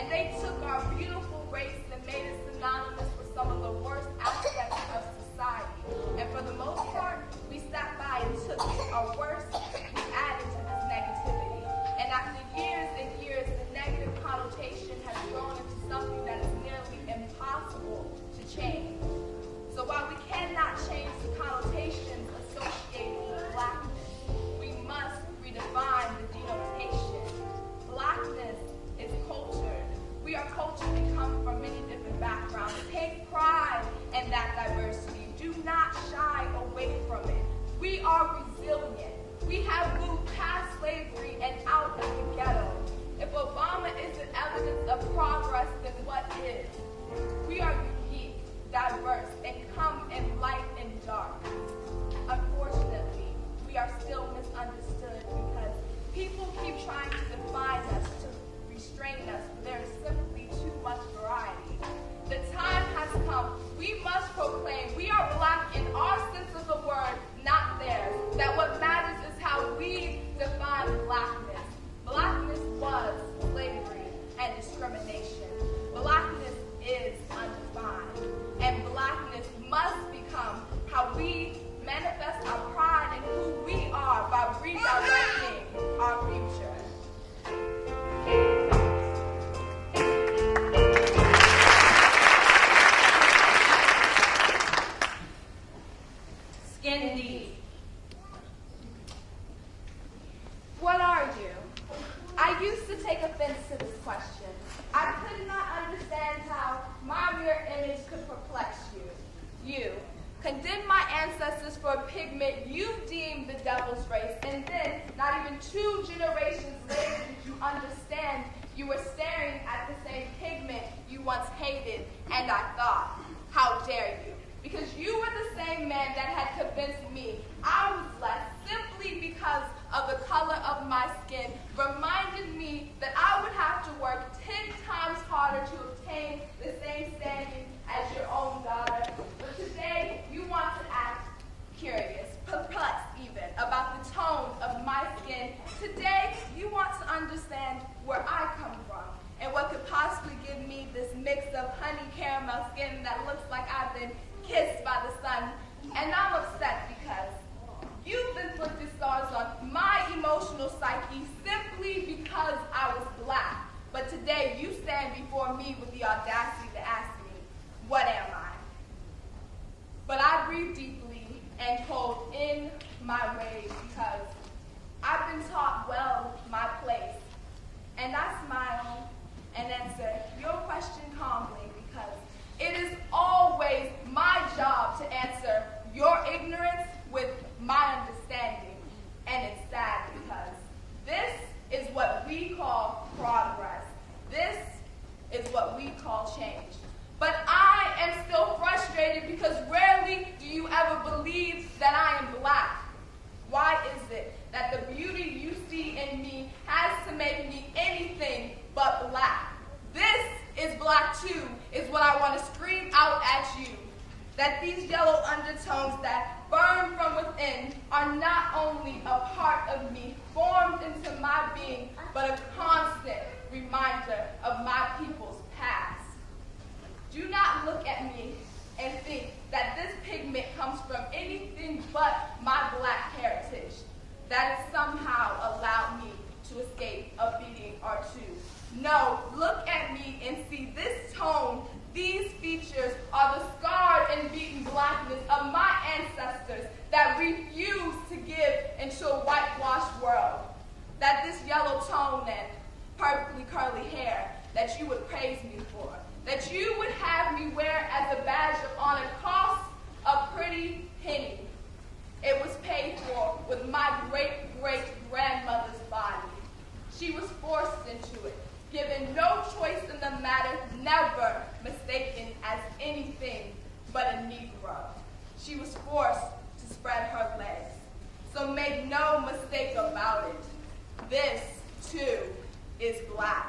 and they took our beautiful race and made it synonymous with some of the worst aspects of society. And for the most part, we sat by and took it. Our worst, we added to this negativity. And after years and years, the negative connotation has grown into something that is nearly impossible to change. So while we cannot change the connotations associated with blackness, we must redefine the denotation. Blackness is cultured. We are cultured and come from many different backgrounds. Take pride in that diversity. Do not shy away from it. We are resilient. We have moved past slavery and out of the ghetto. If Obama isn't evidence of progress, then what is? We are unique, diverse, and come in light and dark. Unfortunately, we are still misunderstood because people keep trying to define us, to restrain us. There is simply too much variety. The time has come. We must proclaim we are black in our sense of the word, not theirs. That what matters is how we define blackness. Blackness was slavery and discrimination. Blackness is undefined. And blackness must become how we manifest our pride in who we are by redirecting our future. Skin deep. What are you? I used to take offense to this question. I could not understand how my mere image could perplex you. You condemned my ancestors for a pigment you deemed the devil's race, and then, not even 2 generations later, did you understand you were staring at the same pigment you once hated, and I thought, how dare you? Because you were the same man that had convinced me I was less simply because of the color of my skin, reminded me that I would have to work 10 times harder to obtain the same standing as your own daughter. But today, you want to act curious, perplexed even, about the tone of my skin. Today, you want to understand where I come from and what could possibly give me this mix of honey caramel skin that looks like I've been kissed by the sun. And I'm upset because you've inflicted scars on my emotional psyche simply because I was black. But today you stand before me with the audacity to ask me, what am I? But I breathe deeply and hold in my ways because I've been taught well my place. And I smile and answer your question calmly because it is always my job to answer your ignorance with my understanding. And it's sad because this is what we call progress. This is what we call change. But I am still frustrated because rarely do you ever believe that I am black. Why is it that the beauty you see in me has to make me anything but black? This is black too, is what I want to scream out at you. That these yellow undertones that burn from within are not only a part of me, formed into my being, but a constant reminder of my people's past. Do not look at me and think that this pigment comes from anything but my black heritage. That has somehow allowed me to escape a beating or two. No, look at me and see this tone. These features are the scarred and beaten blackness of my ancestors that refuse to give into a whitewashed world. That this yellow tone and perfectly curly hair that you would praise me for, that you would have me wear as a badge of honor cost a pretty penny. It was paid for with my great-great-grandmother's body. She was forced into it, given no choice in the matter, never mistaken as anything but a Negro. She was forced to spread her legs. So make no mistake about it, this too is black.